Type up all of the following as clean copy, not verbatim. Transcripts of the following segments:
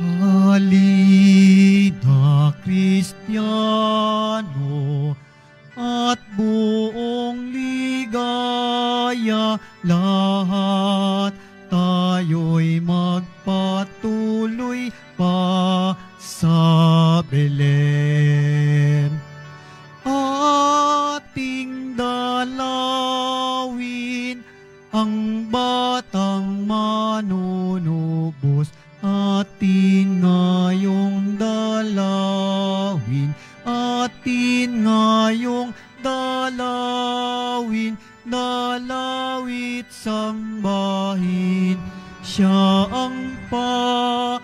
Halina, Kristiyano, at buong ligaya lahat tayo'y magpatuloy pa sa Belen. Ating dalawin ang batang manunubos, atin ngayong dalawin, atin ngayong dalawin, dalawit sambahin, siya ang Panginoon.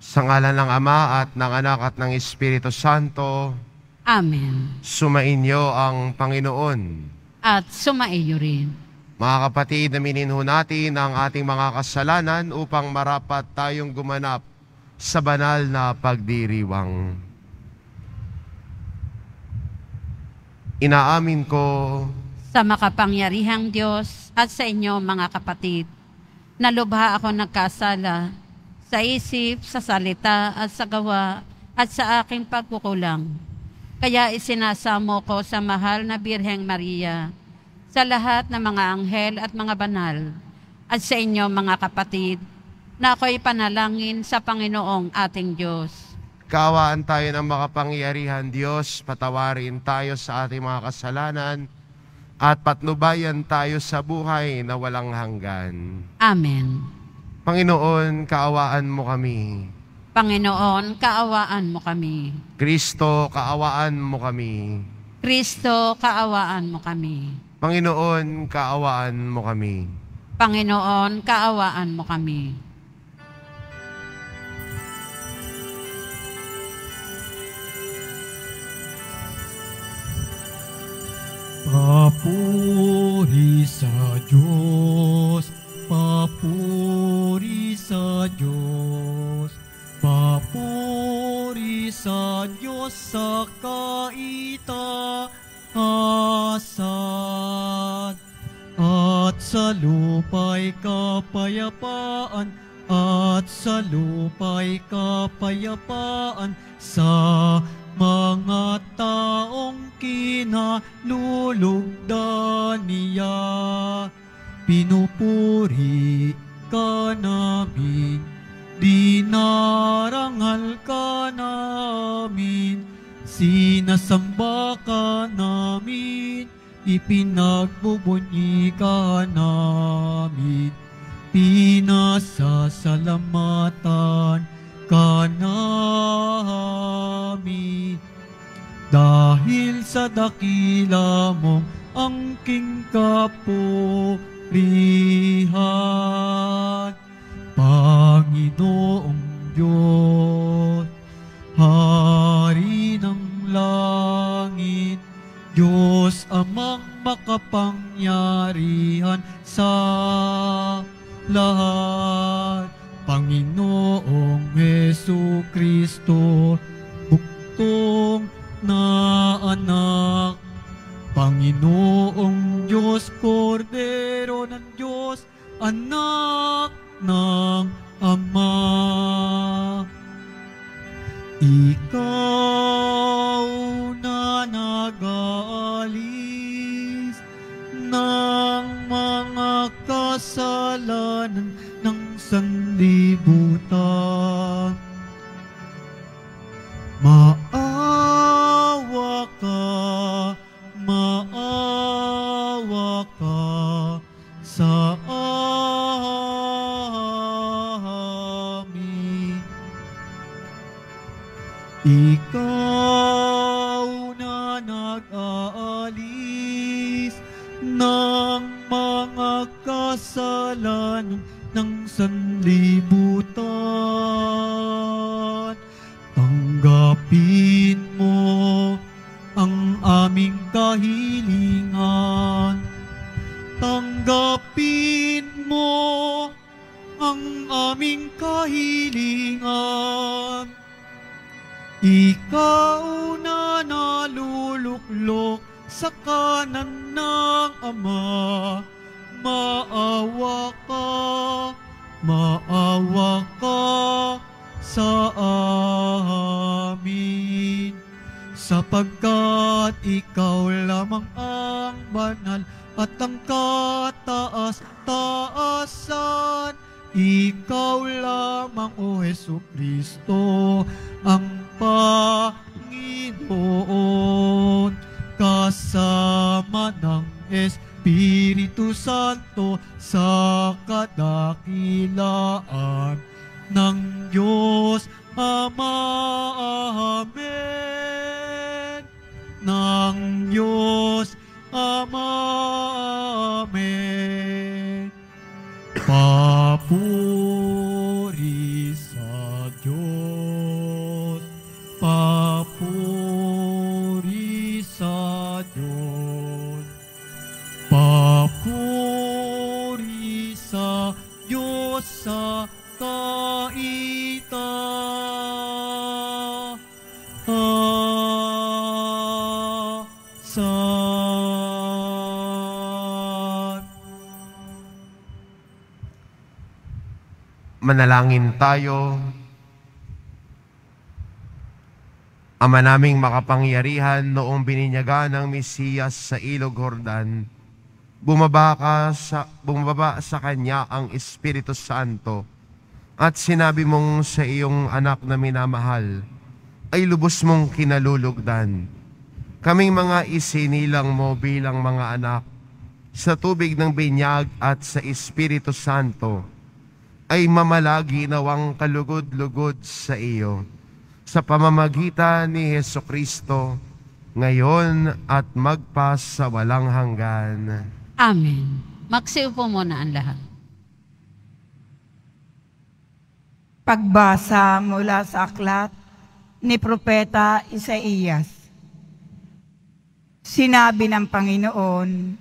Sa ngalan ng Ama at ng Anak at ng Espiritu Santo. Amen. Sumainyo ang Panginoon. At sumaiyo rin. Mga kapatid, aminin ho natin ang ating mga kasalanan upang marapat tayong gumanap sa banal na pagdiriwang. Inaamin ko Sa makapangyarihang Diyos at sa inyo mga kapatid, na lubha ako nagkasala sa isip, sa salita at sa gawa at sa aking pagkukulang. Kaya isinasamo ko sa mahal na Birheng Maria, sa lahat ng mga anghel at mga banal, at sa inyo mga kapatid, na ako'y panalangin sa Panginoong ating Diyos. kaawaan tayo ng makapangyarihan Diyos, patawarin tayo sa ating mga kasalanan, at patnubayan tayo sa buhay na walang hanggan. Amen. Panginoon, kaawaan mo kami. Panginoon, kaawaan mo kami. Kristo, kaawaan mo kami. Kristo, kaawaan mo kami. Panginoon, kaawaan mo kami. Panginoon, kaawaan mo kami. Papuri sa Diyos, papuri sa Diyos, papuri sa Diyos sa kaitaasan, at sa lupa'y kapayapaan, at sa lupa'y kapayapaan sa mga taong kinalulugdan niya. Pinupuri ka namin, dinarangal ka namin, sinasamba ka namin, ipinagbubunyi ka namin, pinasasalamatan ka namin. Dahil sa dakila mong angking kapurihan, Panginoong Diyos, Hari ng langit, Diyos amang makapangyarihan sa lahat, Panginoong Jesucristo, buktong na anak, Panginoong Diyos, Kordero ng Diyos, anak ng Ama. Ikaw na nag-aalis ng mga kasalanan ng sanlibutan, maawa ka sa amin. Ikaw na nag-aalis ng mga kasalanan ng sanlibutan, tanggapin mo ang aming kahilingan. Tanggapin mo ang aming kahilingan. Ikaw na naluluklok sa kanan ng Ama. Maawa ka sa amin, sapagkat ikaw lamang ang banal at ang kataas-taasan. Ikaw lamang, O Jesucristo, ang Panginoon, kasama ng Espiritu Santo sa kadakilaan ng Diyos Ama. Amen. Ng Diyos Ama. Amen. Papuri sa Diyos. Papuri sa Diyos. Papuri sa Diyos sa Manalangin tayo. Ama naming makapangyarihan, noong bininyaga ng Mesiyas sa Ilog Jordan, bumaba sa Kanya ang Espiritu Santo at sinabi mong sa iyong anak na minamahal ay lubos mong kinalulugdan. Kaming mga isinilang mo bilang mga anak sa tubig ng binyag at sa Espiritu Santo ay mamalagi nawang kalugod-lugod sa iyo sa pamamagitan ni Jesucristo ngayon at magpas sa walang hanggan. Amen. Magsiupo muna ang lahat. Pagbasa mula sa aklat ni Propeta Isaías. Sinabi ng Panginoon,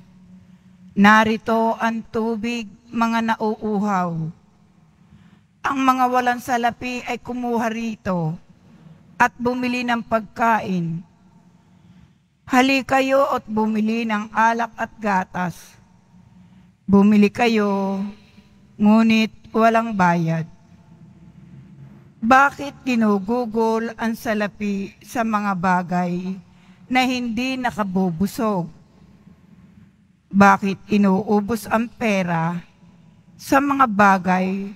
narito ang tubig, mga nauuhaw. Ang mga walang salapi ay kumuha rito at bumili ng pagkain. Hali kayo at bumili ng alak at gatas. Bumili kayo, ngunit walang bayad. Bakit ginugugol ang salapi sa mga bagay na hindi nakabubusog? Bakit inuubos ang pera sa mga bagay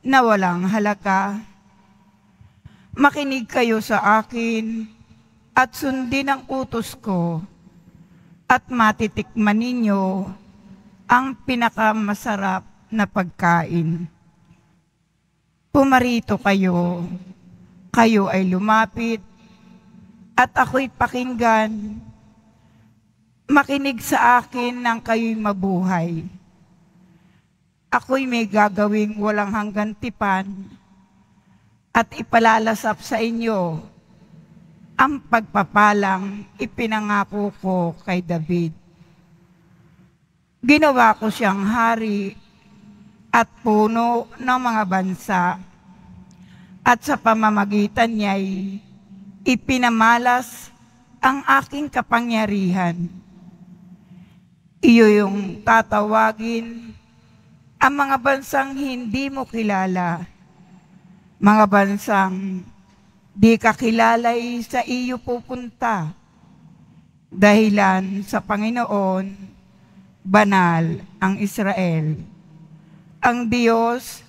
na walang halaga? Makinig kayo sa akin at sundin ang utos ko at matitikman ninyo ang pinakamasarap na pagkain. Pumarito kayo, kayo ay lumapit at ako'y pakinggan. Makinig sa akin nang kayo'y mabuhay. Ako'y may gagawing walang hanggan tipan at ipalalasap sa inyo ang pagpapalang ipinangako ko kay David. Ginawa ko siyang hari at puno ng mga bansa, at sa pamamagitan niya'y ipinamalas ang aking kapangyarihan. Iyo yung tatawagin ang mga bansang hindi mo kilala, mga bansang di ka kilala'y sa iyo pupunta, dahilan sa Panginoon, banal ang Israel. Ang Diyos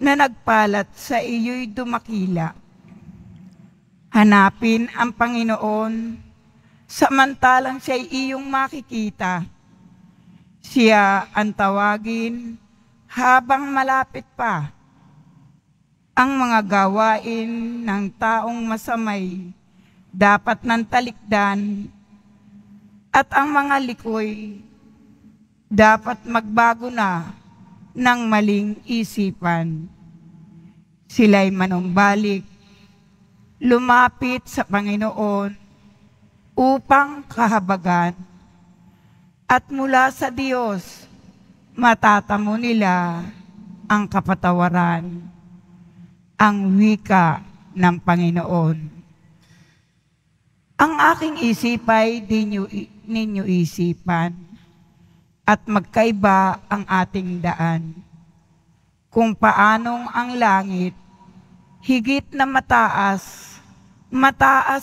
na nagpalat sa iyo'y dumakila. Hanapin ang Panginoon, samantalang siya'y iyong makikita. Siya ang tawagin habang malapit pa. Ang mga gawain ng taong masamay dapat nang talikdan, at ang mga likoy dapat magbago na ng maling isipan. Sila'y manumbalik, lumapit sa Panginoon upang kahabagan, at mula sa Diyos matatamo nila ang kapatawaran, ang wika ng Panginoon. Ang aking isipay di ninyo isipan at magkaiba ang ating daan. Kung paanong ang langit, higit na mataas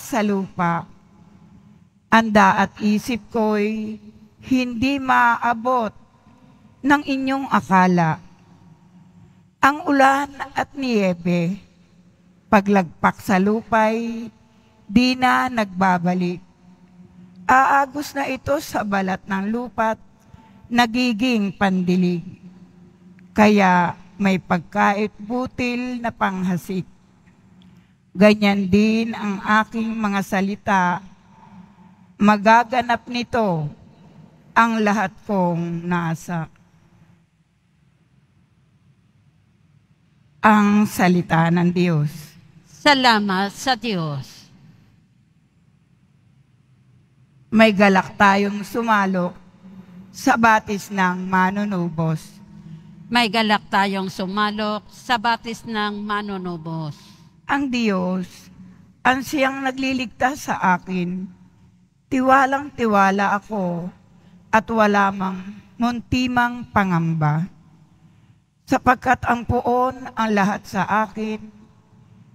sa lupa. Anda at isip ko'y hindi maaabot ng inyong akala. Ang ulan at niyebe, paglagpak sa lupay, di na nagbabalik. Aagos na ito sa balat ng lupa't nagiging pandilig. Kaya may pagkait butil na panghasik. Ganyan din ang aking mga salita, magaganap nito ang lahat kong nasa. Ang salita ng Diyos. Salamat sa Diyos. May galak tayong sumalok sa batis ng manunubos. May galak tayong sumalok sa batis ng manunubos. Ang Diyos, ang siyang nagliligtas sa akin, tiwalang-tiwala ako at wala mang muntimang pangamba. Sapagkat ang Poon ang lahat sa akin,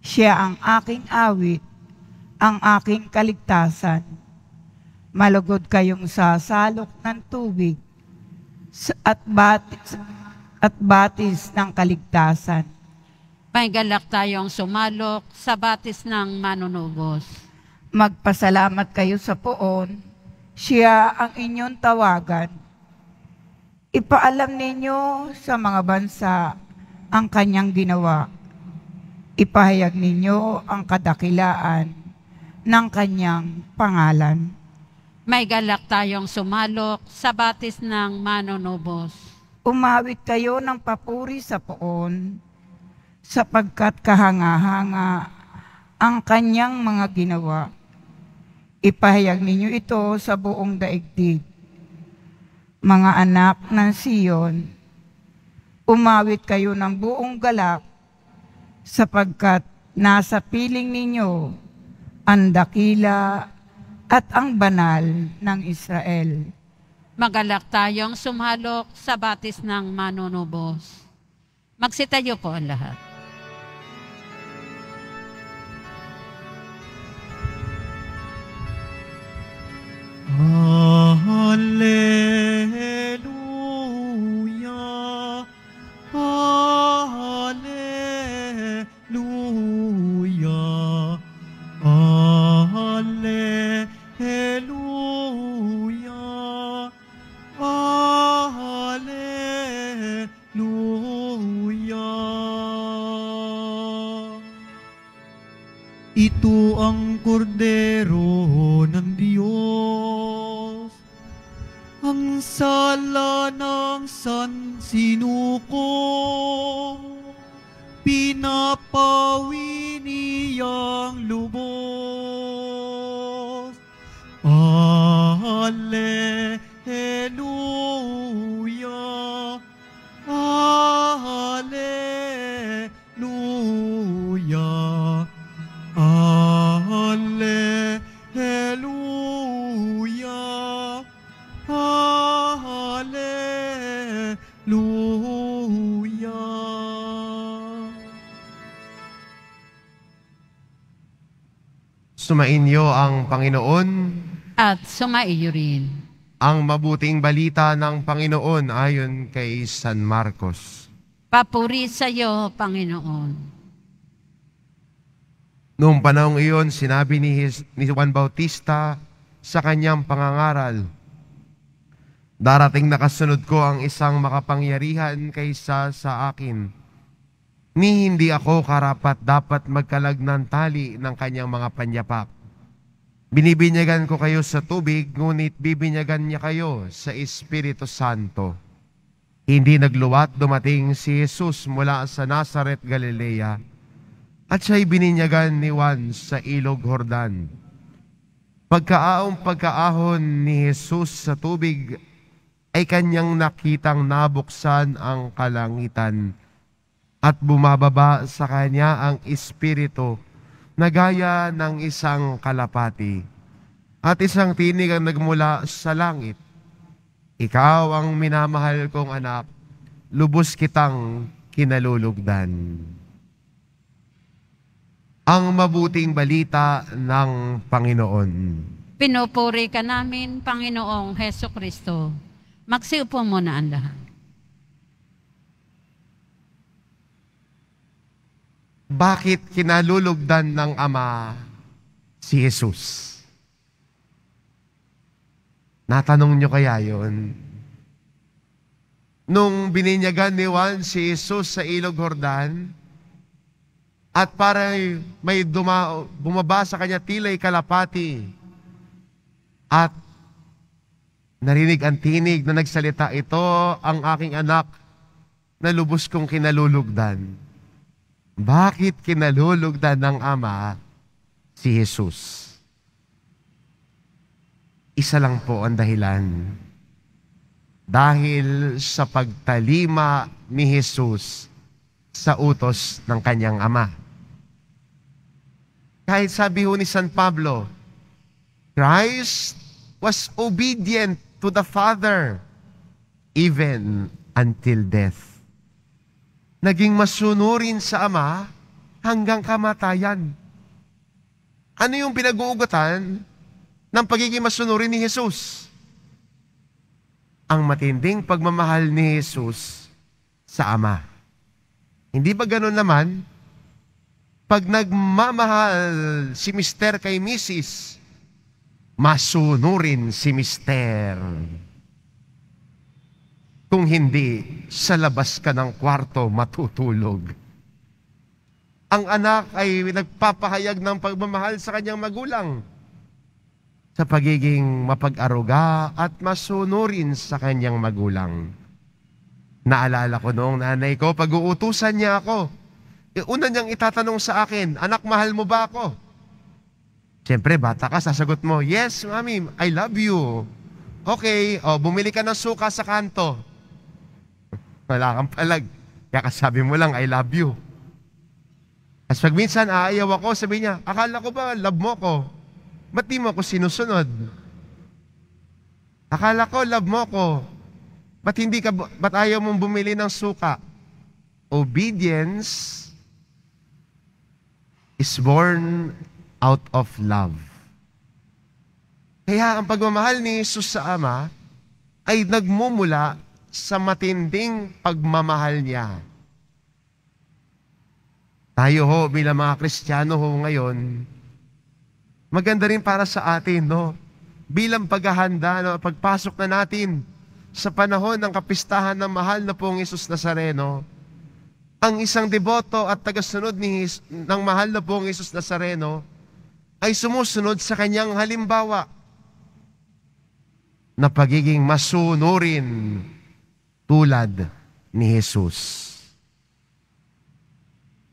siya ang aking awit, ang aking kaligtasan. Malugod kayong sasalok ng tubig at batis ng kaligtasan. May galak tayong sumalok sa batis ng manunubos. Magpasalamat kayo sa Poon, siya ang inyong tawagan. Ipaalam ninyo sa mga bansa ang kanyang ginawa. Ipahayag ninyo ang kadakilaan ng kanyang pangalan. May galak tayong sumalok sa batis ng manunubos. Umawit kayo ng papuri sa Poon, sapagkat kahanga-hanga ang kanyang mga ginawa. Ipahayag ninyo ito sa buong daigdig. Mga anak ng Siyon, umawit kayo ng buong galak, sapagkat nasa piling ninyo ang dakila at ang banal ng Israel. Magalak tayong sumalok sa batis ng manunubos. Magsitayo po ang lahat. Hallelujah, Hallelujah, Hallelujah, Hallelujah. Ito ang kordero ng Diyos, ang sala ng sansinuko, pinapawi niyang lubos. Hallelujah, Hallelujah, Hallelujah, Hallelujah. Sumainyo ang Panginoon. At sumaiyo rin. Ang mabuting balita ng Panginoon ayon kay San Marcos. Papuri sa iyo, Panginoon. Noong panahong iyon, sinabi ni Juan Bautista sa kanyang pangangaral, "Darating na kasunod ko ang isang makapangyarihan kaysa sa akin, ni hindi ako karapat dapat magkalag ng tali ng kanyang mga panyapak. Binibinyagan ko kayo sa tubig, ngunit bibinyagan niya kayo sa Espiritu Santo." Hindi nagluwat dumating si Jesus mula sa Nazaret, Galilea, at siya'y bininyagan ni Juan sa ilog Jordan. Pagkaahon ni Jesus sa tubig, ay kanyang nakitang nabuksan ang kalangitan at bumababa sa kanya ang Espiritu na gaya ng isang kalapati. At isang tinig ang nagmula sa langit. Ikaw ang minamahal kong anak, lubos kitang kinalulugdan. Ang mabuting balita ng Panginoon. Pinupuri ka namin, Panginoong Heso Kristo. Magsiupo muna ang lahat. Bakit kinalulugdan ng Ama si Jesus? Natanong nyo kaya yon? Nung bininyagan ni Juan si Jesus sa Ilog Jordan, at parang may bumaba sa kanya tila'y kalapati, at narinig ang tinig na nagsalita, ito ang aking anak na lubos kong kinalulugdan. Bakit kinalulugdan ng Ama si Jesus? Isa lang po ang dahilan. Dahil sa pagtalima ni Jesus sa utos ng kanyang Ama. Kahit sabi ho ni San Pablo, Christ was obedient to the Father even until death. Naging masunurin sa Ama hanggang kamatayan. Ano yung pinag-uugatan ng pagiging masunurin ni Jesus? Ang matinding pagmamahal ni Jesus sa Ama. Hindi ba ganun naman? Pag nagmamahal si Mister kay Mrs., masunurin si Mister. Kung hindi, sa labas ka ng kwarto matutulog. Ang anak ay nagpapahayag ng pagmamahal sa kanyang magulang sa pagiging mapag-aruga at masunurin sa kanyang magulang. Naalala ko noong nanay ko, pag-uutusan niya ako, una niyang itatanong sa akin, anak, mahal mo ba ako? Siyempre, bata ka, sasagot mo, yes, mami, I love you. Okay, bumili ka ng suka sa kanto. Wala kang palag. Kaya kasabi mo lang, I love you. As pag minsan aayaw ako, sabi niya, akala ko ba love mo ko? Ba't di mo ako sinusunod? Akala ko love mo ko. Ba't ayaw mong bumili ng suka? Obedience is born out of love. Kaya ang pagmamahal ni Jesus sa Ama ay nagmumula sa matinding pagmamahal niya. Tayo ho, bilang mga Kristiyano ho ngayon, maganda rin para sa atin, no? Bilang paghahanda, no? Pagpasok na natin sa panahon ng kapistahan ng mahal na pong Jesus Nazareno, ang isang deboto at tagasunod ng mahal na pong Jesus Nazareno ay sumusunod sa kanyang halimbawa na pagiging masunurin tulad ni Jesus.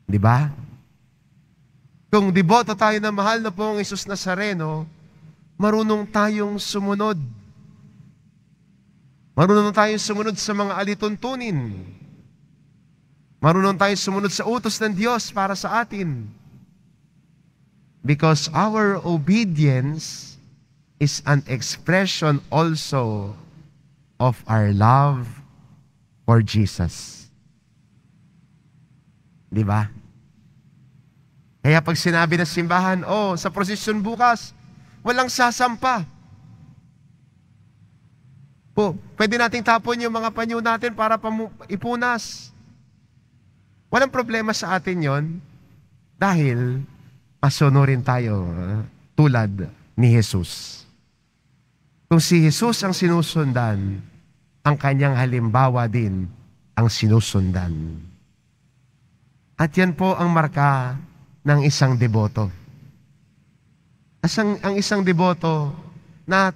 Di ba? Kung deboto tayo ng mahal na pong Jesus Nazareno, marunong tayong sumunod. Marunong tayong sumunod sa mga alituntunin. Marunong tayong sumunod sa utos ng Diyos para sa atin. Because our obedience is an expression also of our love for Jesus. Di ba? Kaya pag sinabi ng simbahan, sa prosesyon bukas, walang sasampa. Pwede nating tapon yung mga panyo natin para ipunas. Walang problema sa atin yon dahil masunurin tayo tulad ni Jesus. Kung si Jesus ang sinusundan, ang kanyang halimbawa din ang sinusundan. At yan po ang marka ng isang deboto. Ang isang deboto na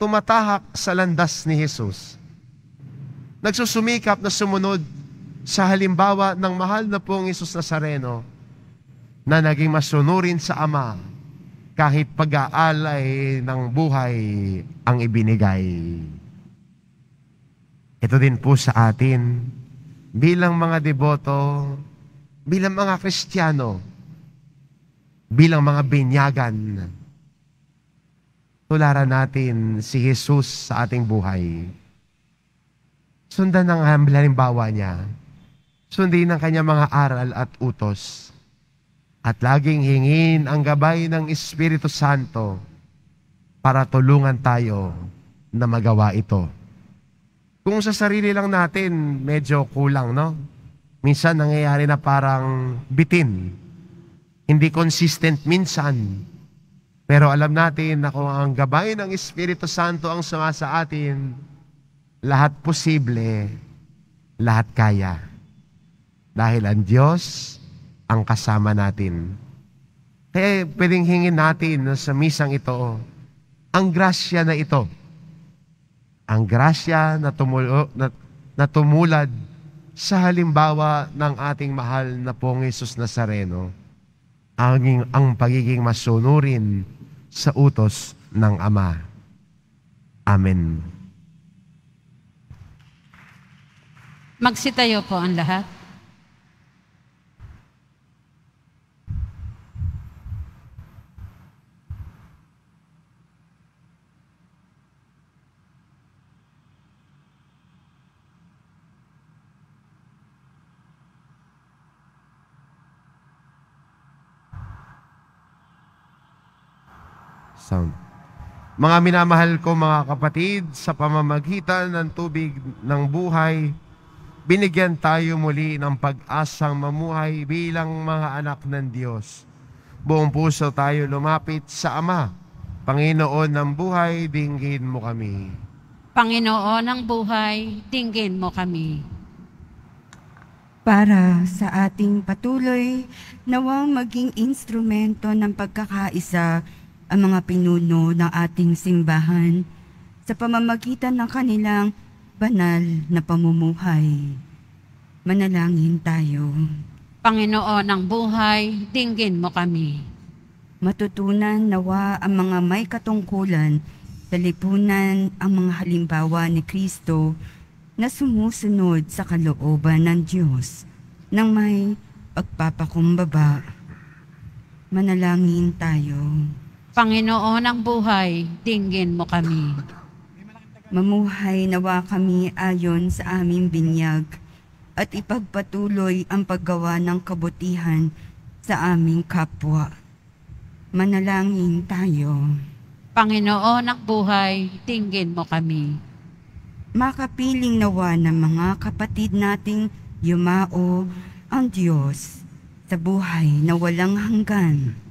tumatahak sa landas ni Jesus, nagsusumikap na sumunod sa halimbawa ng mahal na pong Jesus Nazareno na naging masunurin sa Ama kahit pag-aalay ng buhay ang ibinigay. Ito din po sa atin, bilang mga deboto, bilang mga Kristiyano, bilang mga binyagan, tularan natin si Jesus sa ating buhay. Sundan ang halimbawa niya. Sundin ang kanyang mga aral at utos. At laging hingin ang gabay ng Espiritu Santo para tulungan tayo na magawa ito. Kung sa sarili lang natin, medyo kulang, no? Minsan nangyayari na parang bitin. Hindi consistent minsan. Pero alam natin na kung ang gabay ng Espiritu Santo ang sumasa atin, lahat posible, lahat kaya. Dahil ang Diyos ang kasama natin. Kaya pwedeng hingin natin sa misang ito, ang grasya na ito, ang grasya na tumulad sa halimbawa ng ating mahal na pong Jesus Nazareno, ang pagiging masunurin sa utos ng Ama. Amen. Magsitayo po ang lahat. Sound. Mga minamahal ko mga kapatid, sa pamamagitan ng tubig ng buhay, binigyan tayo muli ng pag-asang mamuhay bilang mga anak ng Diyos. Buong puso tayo lumapit sa Ama. Panginoon ng buhay, dinggin mo kami. Panginoon ng buhay, dinggin mo kami. Para sa ating patuloy, nawang maging instrumento ng pagkakaisa ang mga pinuno ng ating simbahan sa pamamagitan ng kanilang banal na pamumuhay. Manalangin tayo. Panginoon ng buhay, dinggin mo kami. Matutunan nawa ang mga may katungkulan sa lipunan ang mga halimbawa ni Kristo na sumusunod sa kalooban ng Diyos nang may pagpapakumbaba. Manalangin tayo. Panginoon ng buhay, dinggin mo kami. Mamuhay nawa kami ayon sa aming binyag at ipagpatuloy ang paggawa ng kabutihan sa aming kapwa. Manalangin tayo. Panginoon ng buhay, dinggin mo kami. Makapiling nawa ng mga kapatid nating yumao ang Diyos sa buhay na walang hanggan.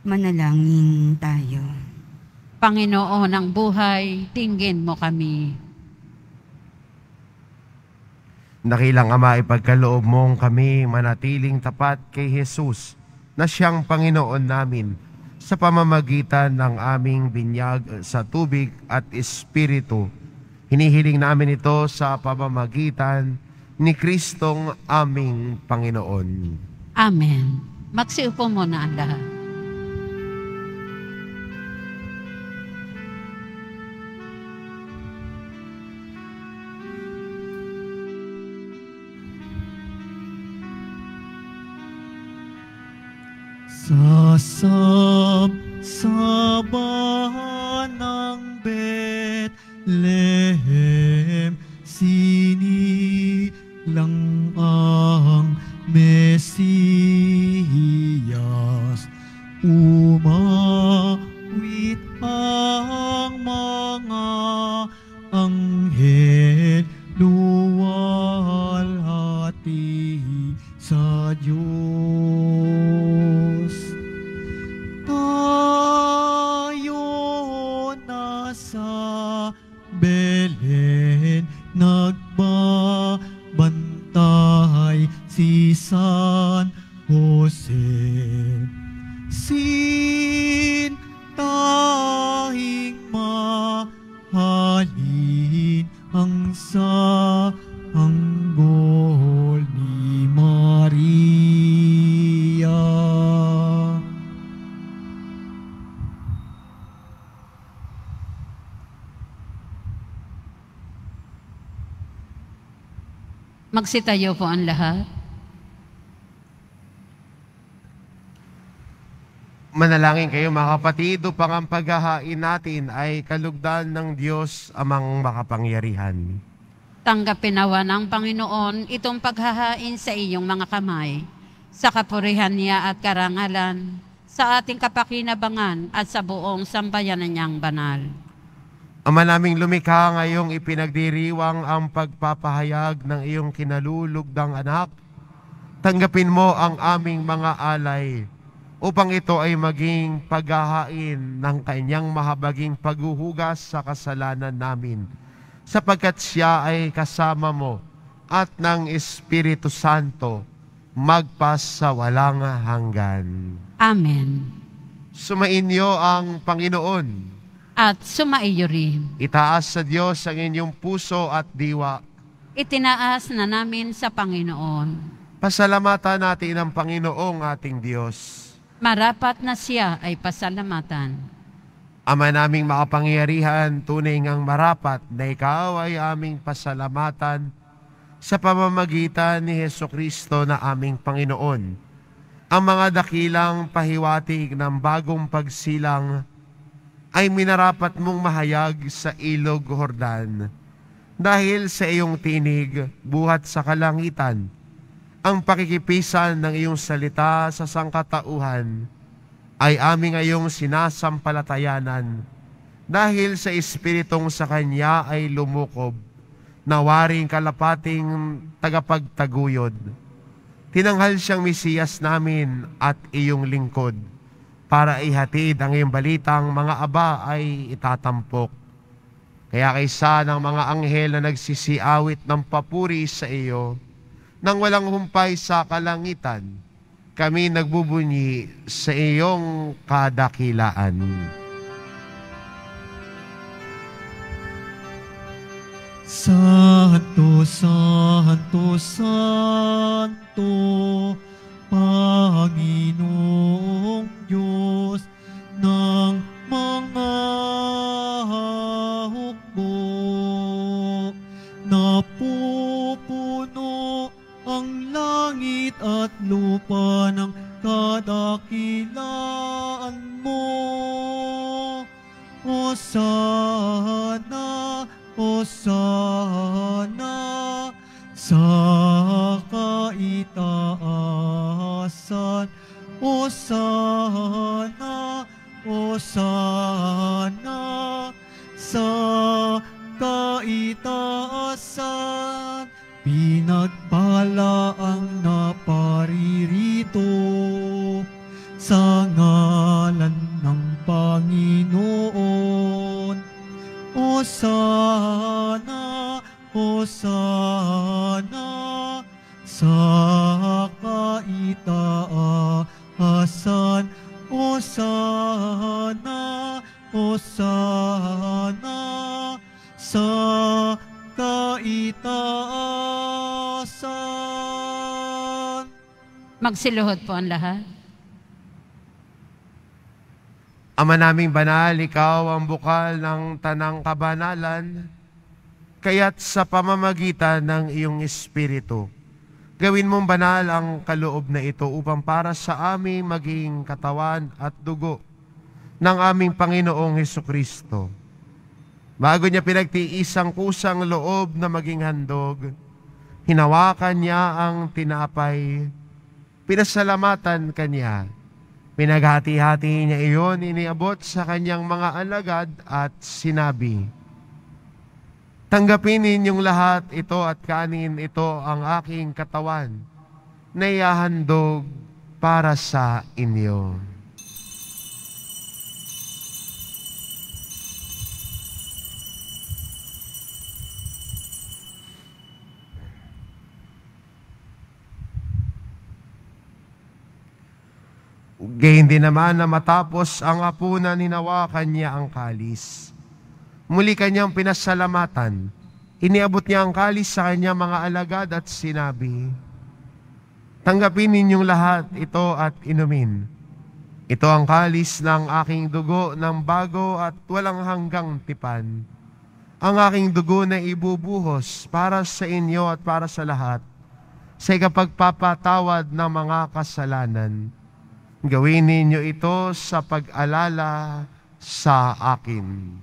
Manalangin tayo. Panginoon ng buhay, dinggin mo kami. Nakilang Ama, ipagkaloob mong kami manatiling tapat kay Jesus na siyang Panginoon namin sa pamamagitan ng aming binyag sa tubig at Espiritu. Hinihiling namin ito sa pamamagitan ni Kristong aming Panginoon. Amen. Magsiupo muna ang lahat. Sasabahan ng Bethlehem, sinilang ang Mesiyas. Umawit ang mga anghel, luwalhati sa Diyos. Tayo nasa Belen, nagbabantay si San Jose. Sintahing mahalin ang sanggol ni Maria. Magsitayo po ang lahat. Manalangin kayo mga kapatid upang ang paghahain natin ay kalugdan ng Diyos amang makapangyarihan. Tanggapin nawa ng Panginoon itong paghahain sa iyong mga kamay, sa kapurihan niya at karangalan, sa ating kapakinabangan at sa buong sambayanan niyang banal. Ama naming lumikha, ngayong ipinagdiriwang ang pagpapahayag ng iyong kinalulugdang anak, tanggapin mo ang aming mga alay, upang ito ay maging paghahain ng kanyang mahabaging paghuhugas sa kasalanan namin, sapagkat siya ay kasama mo at ng Espiritu Santo magpas sa walang hanggan. Amen. Sumainyo ang Panginoon. At sumaiyo rin. Itaas sa Diyos ang inyong puso at diwa. Itinaas na namin sa Panginoon. Pasalamatan natin ang Panginoong ating Diyos. Marapat na siya ay pasalamatan. Ama naming makapangyarihan, tunay ngang marapat na ikaw ay aming pasalamatan sa pamamagitan ni Hesukristo na aming Panginoon. Ang mga dakilang pahiwatig ng bagong pagsilang ay minarapat mong mahayag sa Ilog Jordan. Dahil sa iyong tinig, buhat sa kalangitan, ang pakikipisan ng iyong salita sa sangkatauhan ay aming ngayong sinasampalatayanan. Dahil sa Espiritong sa Kanya ay lumukob, nawaring kalapating tagapagtaguyod. Tinanghal siyang Mesiyas namin at iyong lingkod, para ihatid ang iyong balitang mga aba ay itatampok. Kaya kaysa ng mga anghel na nagsisiawit ng papuri sa iyo, nang walang humpay sa kalangitan, kami nagbubunyi sa iyong kadakilaan. Santo, Santo, Santo, Panginoong Diyos ng mga hukbo, napupuno ang langit at lupa ng kadakilaan mo. Hosana, Hosana sa kaitaasan. Hosana, Hosana sa kaitaasan. Pinagpala ang naparirito sa ngalan ng Panginoon. Hosana, Hosana sa kaitaasan. Hosana, Hosana sa kaitaasan. Magsiluhod po ang lahat. Ama naming banal, ikaw ang bukal ng tanang kabanalan, kaya't sa pamamagitan ng iyong Espiritu, gawin mong banal ang kaloob na ito upang para sa aming maging katawan at dugo ng aming Panginoong Hesukristo. Bago niya pinagtiis ang kusang loob na maging handog, hinawakan niya ang tinapay, pinasalamatan kanya, pinaghati-hati niya iyon, iniabot sa kanyang mga alagad at sinabi, "Tanggapin ninyong lahat ito at kanin ito ang aking katawan na ihahandog para sa inyo." Gayon din naman na matapos ang hapunan, hinawakan niya ang kalis. Muli kanyang pinasalamatan. Iniabot niya ang kalis sa kanyang mga alagad at sinabi, "Tanggapin ninyong lahat ito at inumin. Ito ang kalis ng aking dugo ng bago at walang hanggang tipan. Ang aking dugo na ibubuhos para sa inyo at para sa lahat sa ikapagpapatawad ng mga kasalanan. Gawin ninyo ito sa pag-alala sa akin.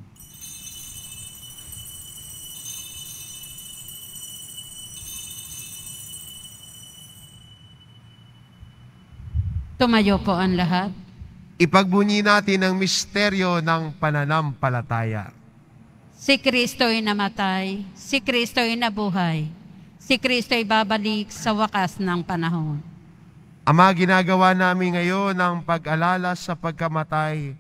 Tumayo po ang lahat. Ipagbunyi natin ang misteryo ng pananampalataya. Si Kristo'y namatay, si Kristo'y nabuhay, si Kristo'y babalik sa wakas ng panahon. Ama, ginagawa namin ngayon ang pag-alala sa pagkamatay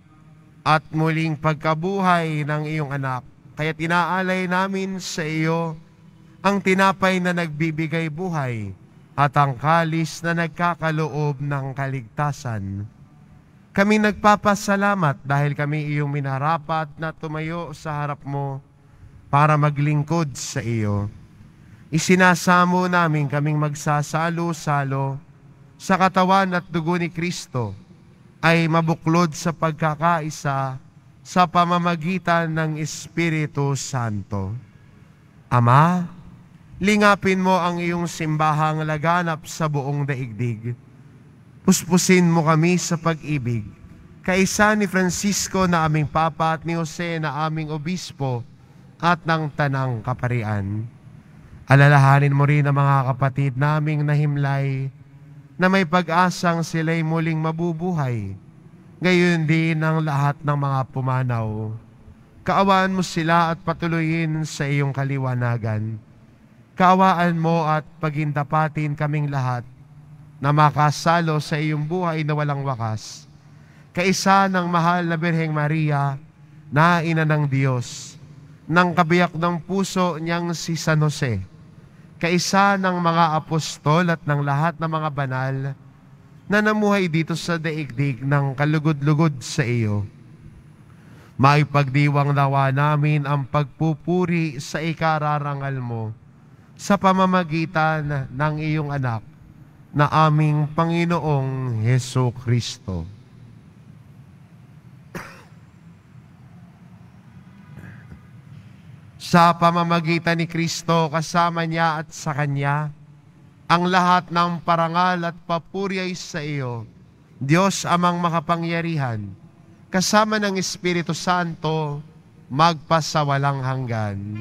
at muling pagkabuhay ng iyong anak. Kaya tinaalay namin sa iyo ang tinapay na nagbibigay buhay at ang kalis na nagkakaloob ng kaligtasan. Kami nagpapasalamat dahil kami iyong minarapat na tumayo sa harap mo para maglingkod sa iyo. Isinasamo namin kaming magsasalo-salo sa katawan at dugo ni Kristo ay mabuklod sa pagkakaisa sa pamamagitan ng Espiritu Santo. Ama, lingapin mo ang iyong simbahang laganap sa buong daigdig. Puspusin mo kami sa pag-ibig. Kaisa ni Francisco na aming Papa at ni Jose na aming Obispo at ng Tanang Kaparian. Alalahanin mo rin ang mga kapatid naming nahimlay na may pag-asang sila'y muling mabubuhay. Gayon din ang lahat ng mga pumanaw. Kaawaan mo sila at patuloyin sa iyong kaliwanagan. Kaawaan mo at pagindapatin kaming lahat na makasalo sa iyong buhay na walang wakas. Kaisa ng mahal na Birheng Maria, na ina ng Diyos, ng kabiyak ng puso niyang si San Jose, kaisa ng mga apostol at ng lahat ng mga banal na namuhay dito sa daigdig ng kalugod-lugod sa iyo. Maipagdiwang nawa namin ang pagpupuri sa ikararangal mo sa pamamagitan ng iyong anak na aming Panginoong Heso Kristo. Sa pamamagitan ni Kristo, kasama niya at sa Kanya, ang lahat ng parangal at papuri ay sa iyo, Diyos amang makapangyarihan, kasama ng Espiritu Santo, magpasawalang hanggan.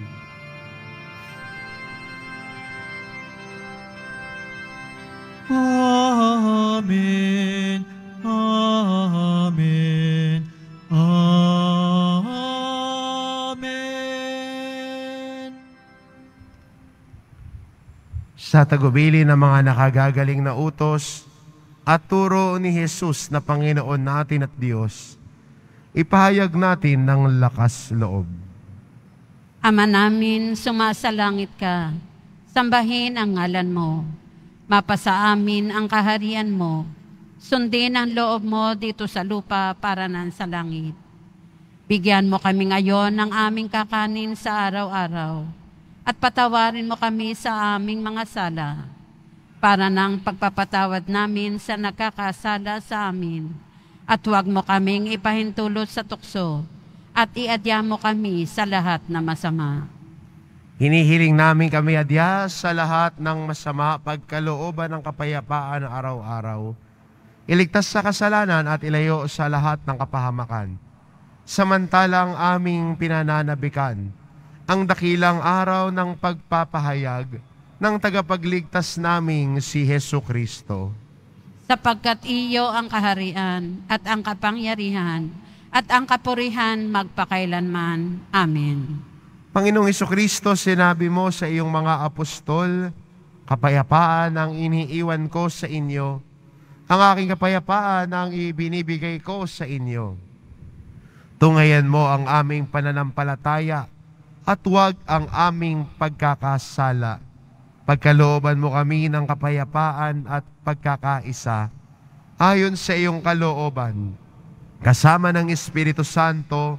Amen. Amen. Amen. Sa tagubili ng mga nakagagaling na utos at turo ni Jesus na Panginoon natin at Diyos, ipahayag natin ng lakas loob. Ama namin, sumasalangit ka, sambahin ang ngalan mo. Mapasa amin ang kaharian mo. Sundin ang loob mo dito sa lupa para nan sa langit. Bigyan mo kami ngayon ng aming kakanin sa araw-araw. At patawarin mo kami sa aming mga sala. Para nang pagpapatawad namin sa nakakasala sa amin. At huwag mo kaming ipahintulot sa tukso. At iadya mo kami sa lahat na masama. Hinihiling namin kami adya sa lahat ng masama pagkalooban ng kapayapaan araw-araw. Iligtas sa kasalanan at ilayo sa lahat ng kapahamakan. Samantalang aming pinananabikan ang dakilang araw ng pagpapahayag ng tagapagligtas naming si Heso Kristo. Sapagkat iyo ang kaharian at ang kapangyarihan at ang kapurihan magpakailanman. Amen. Panginoong Jesucristo, sinabi mo sa iyong mga apostol, kapayapaan ang iniiwan ko sa inyo, ang aking kapayapaan ang ibinibigay ko sa inyo. Tungayan mo ang aming pananampalataya at huwag ang aming pagkakasala. Pagkalooban mo kami ng kapayapaan at pagkakaisa, ayon sa iyong kalooban, kasama ng Espiritu Santo,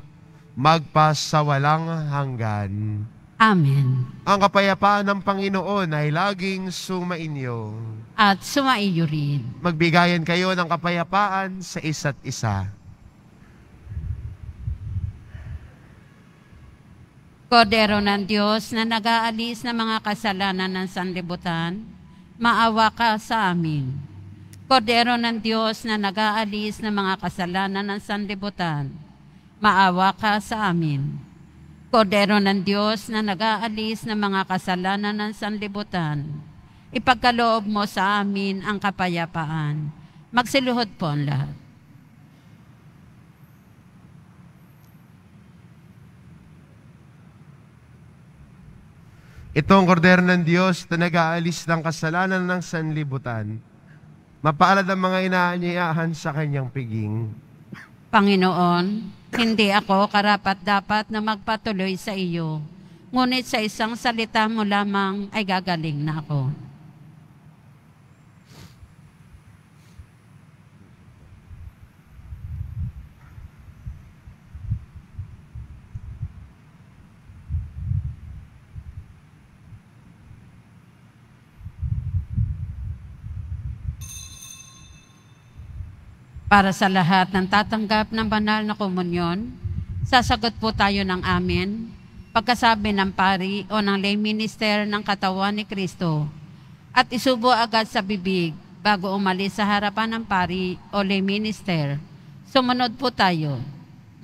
magpasawalang hanggan. Amen. Ang kapayapaan ng Panginoon ay laging sumainyo. At sumaiyo rin. Magbigayan kayo ng kapayapaan sa isa't isa. Kordero ng Diyos na nag-aalis ng mga kasalanan ng sanlibutan, maawa ka sa amin. Kordero ng Diyos na nag-aalis ng mga kasalanan ng sanlibutan, maawa ka sa amin. Kordero ng Diyos na nag-aalis ng mga kasalanan ng sanlibutan, ipagkaloob mo sa amin ang kapayapaan. Magsiluhod po ang lahat. Ito ang kordero ng Diyos na nag-aalis ng kasalanan ng sanlibutan. Mapaalad ang mga inaanyayahan sa kanyang piging. Panginoon, hindi ako karapat-dapat na magpatuloy sa iyo, ngunit sa isang salita mo lamang ay gagaling na ako. Para sa lahat ng tatanggap ng banal na komunyon, sasagot po tayo ng amen pagkasabi ng pari o ng lay minister ng katawan ni Kristo at isubo agad sa bibig bago umalis sa harapan ng pari o lay minister. Sumunod po tayo.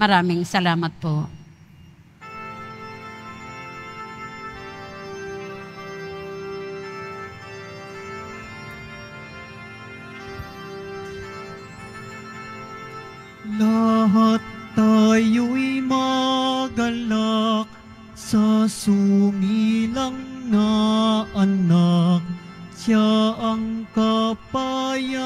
Maraming salamat po. Lahat tayo'y magalak sa sumilang na anak. Siya ang kapayapaan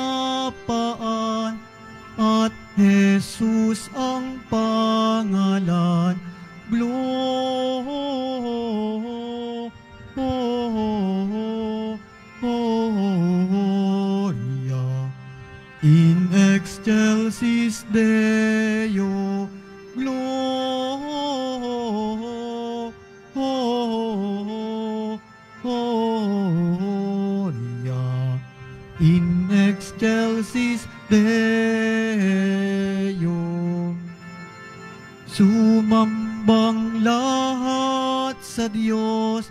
at Jesus ang pangalan. Gloria in excelsis Deo. Gloria in excelsis Deo. Sumambang lahat sa Diyos,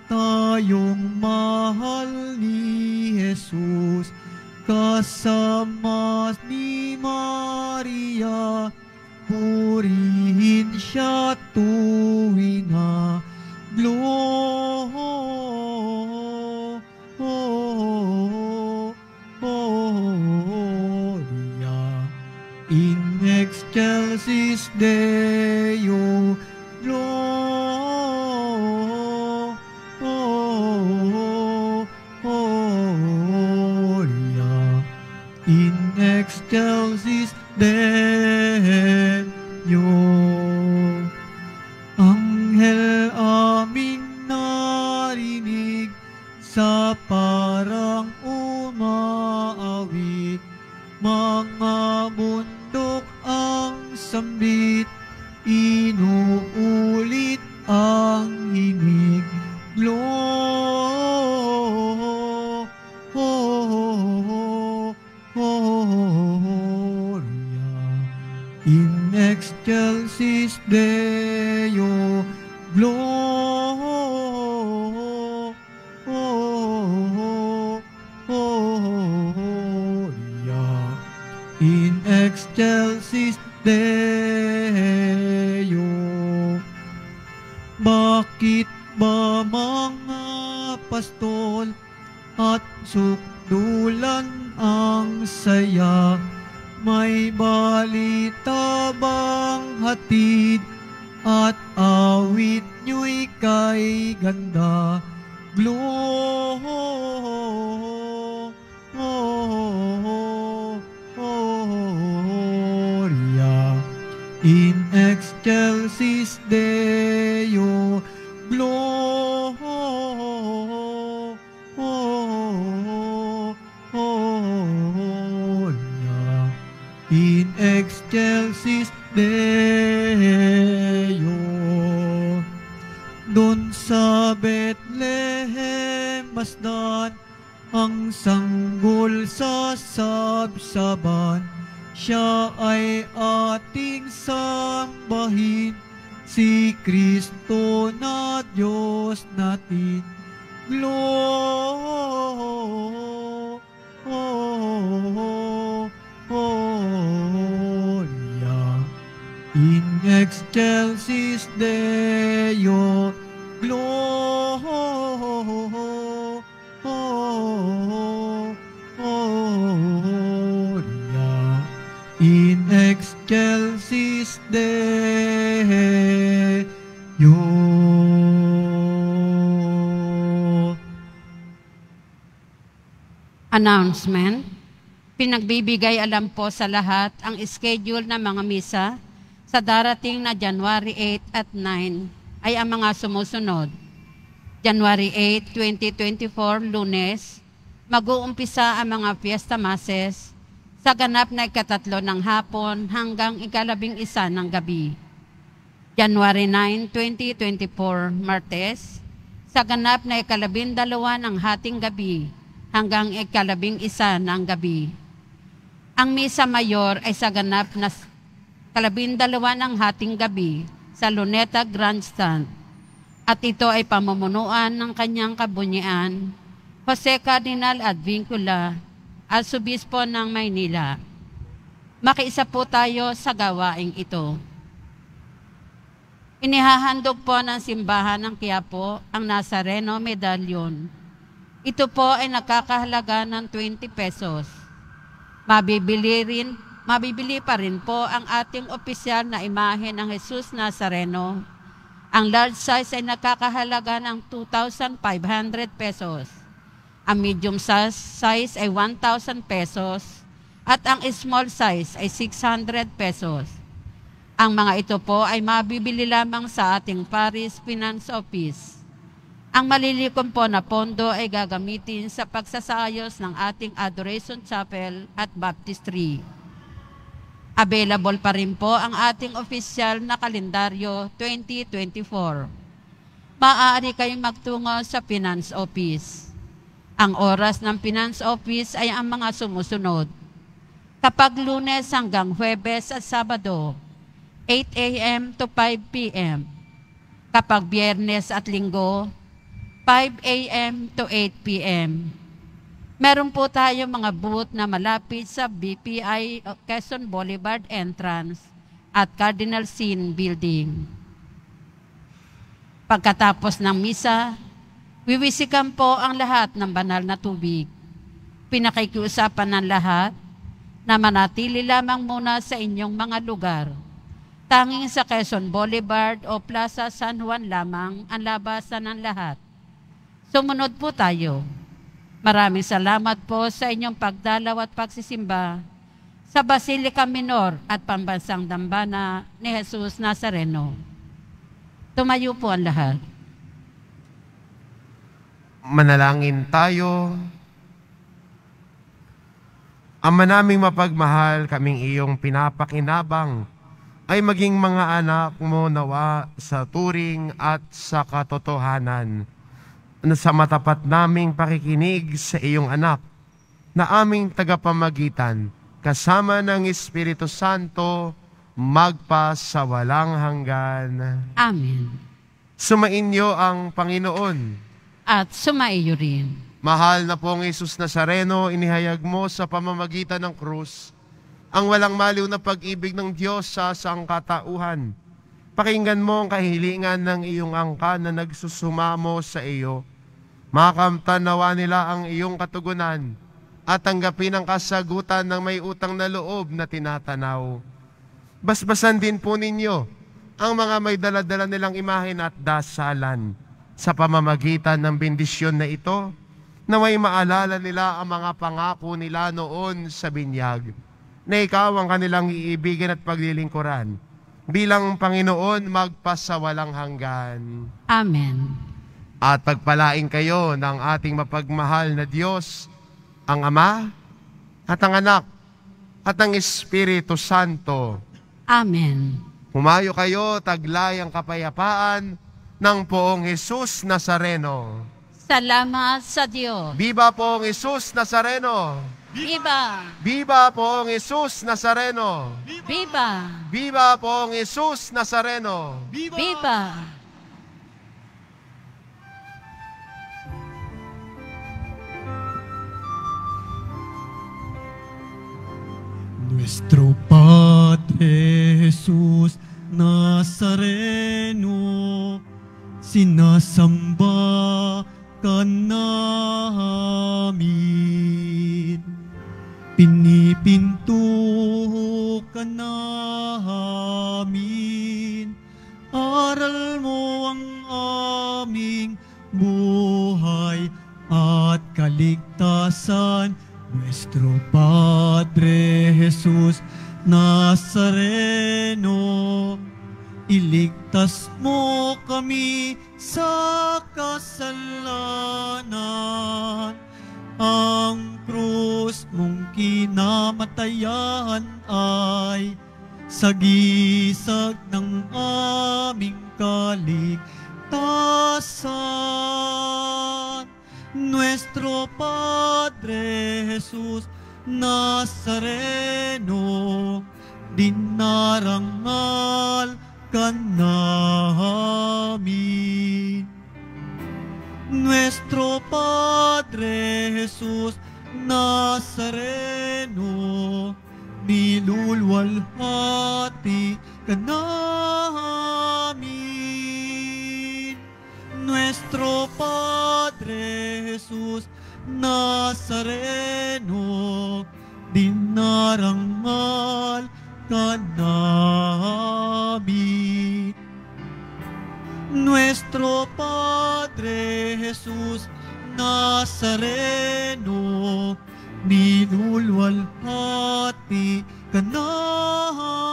tayong mahal ni Jesus, kasama ni Maria, purihin siya tuwinga. Gloria in excelsis Deo. Gloria in excelsis Deo. Anghel aming narinig sa parang umaawit, mga bundok ang sambit, inuulit ang hinig. Gloria in excelsis Deo. Gloria in excelsis Deo. Bakit ba mga pastol at sukdulan ang saya? May balita bang hatid at awit nyo'y kay ganda? Gloria in excelsis Deo. Gloria in excelsis Deo. Doon sa Bethlehem, Masdan, ang sanggol sa sabsaban, siya ay ating sambahin, si Kristo na Diyos natin. Gloria Announcement. Pinagbibigay alam po sa lahat ang schedule ng mga misa sa darating na January 8 at 9 ay ang mga sumusunod. January 8, 2024, Lunes, mag-uumpisa ang mga fiesta masses sa ganap na ikatatlo ng hapon hanggang ikalabing-isa ng gabi. January 9, 2024, Martes, sa ganap na ikalabindalawa ng hating gabi hanggang ikalabing-isa ng gabi. Ang Misa Mayor ay sa ganap na kalabindalawa ng hating gabi sa Luneta Grandstand at ito ay pamumunuan ng kanyang kabunyian, Jose Cardinal Advincula, Arsobispo ng Maynila. Makiisa po tayo sa gawaing ito. Inihahandog po ng simbahan ng Quiapo ang Nazareno Medallion. Ito po ay nakakahalaga ng 20 pesos. Mabibili pa rin po ang ating opisyal na imahe ng Jesus Nazareno. Ang large size ay nakakahalaga ng 2,500 pesos. Ang medium size ay 1,000 pesos at ang small size ay 600 pesos. Ang mga ito po ay mabibili lamang sa ating Paris Finance Office. Ang malilikom po na pondo ay gagamitin sa pagsasayos ng ating Adoration Chapel at Baptistry. Available pa rin po ang ating opisyal na kalendaryo 2024. Maaari kayong magtungo sa Finance Office. Ang oras ng Finance Office ay ang mga sumusunod. Kapag Lunes hanggang Huwebes at Sabado, 8 a.m. to 5 p.m. Kapag Biyernes at Linggo, 5 a.m. to 8 p.m. Meron po tayo mga booth na malapit sa BPI Quezon Boulevard entrance at Cardinal Sin Building. Pagkatapos ng misa, wiwisikan po ang lahat ng banal na tubig. Pinakikiusapan ng lahat na manatili lamang muna sa inyong mga lugar. Tanging sa Quezon Boulevard o Plaza San Juan lamang ang labasan ng lahat. Sumunod po tayo. Maraming salamat po sa inyong pagdalaw at pagsisimba sa Basilica Minor at Pambansang Dambana ni Jesus Nazareno. Tumayo po ang lahat. Manalangin tayo. Ama naming mapagmahal, kaming iyong pinapakinabang ay maging mga anak mo nawa sa turing at sa katotohanan na sa matapat naming pakikinig sa iyong anak na aming tagapamagitan kasama ng Espiritu Santo magpa sa walang hanggan. Amen. Sumainyo ang Panginoon. At sumaiyo rin. Mahal na pong Jesus Nazareno, inihayag mo sa pamamagitan ng krus ang walang maliw na pag-ibig ng Diyos sa sangkatauhan. Pakinggan mo ang kahilingan ng iyong angkan na nagsusumamo sa iyo. Makamtanawa nila ang iyong katugunan at tanggapin ang kasagutan ng may utang na loob na tinatanaw. Basbasan din po ninyo ang mga may daladala nilang imahen at dasalan sa pamamagitan ng bendisyon na ito, na may maalala nila ang mga pangako nila noon sa binyag, na ikaw ang kanilang iibigin at paglilingkuran bilang Panginoon magpasawalang hanggan. Amen. At pagpalain kayo ng ating mapagmahal na Diyos, ang Ama at ang Anak at ang Espiritu Santo. Amen. Humayo kayo, taglay ang kapayapaan ng poong Jesus Nazareno. Salamat sa Diyos. Viva poong Jesus Nazareno! Viva! Viva poong Jesus Nazareno! Viva! Viva poong Jesus Nazareno! Viva! Nuestro Padre Jesús Nazareno, sinasamba ka namin. Pinipinto ka namin. Aral mo ang aming buhay at kaligtasan Nuestro Padre Jesus Nazareno, iligtas mo kami sa kasalanan. Ang krus mong kinamatayan ay sagisag ng aming kaligtasan. Nuestro Padre Jesus Nazareno, dinarangal ka namin. Nuestro Padre Jesus Nazareno, nilulwalhati ka namin. Nuestro Padre Jesus Nazareno, dinarangal ka namin. Nuestro Padre Jesus Nazareno, nilulwalhati ka namin.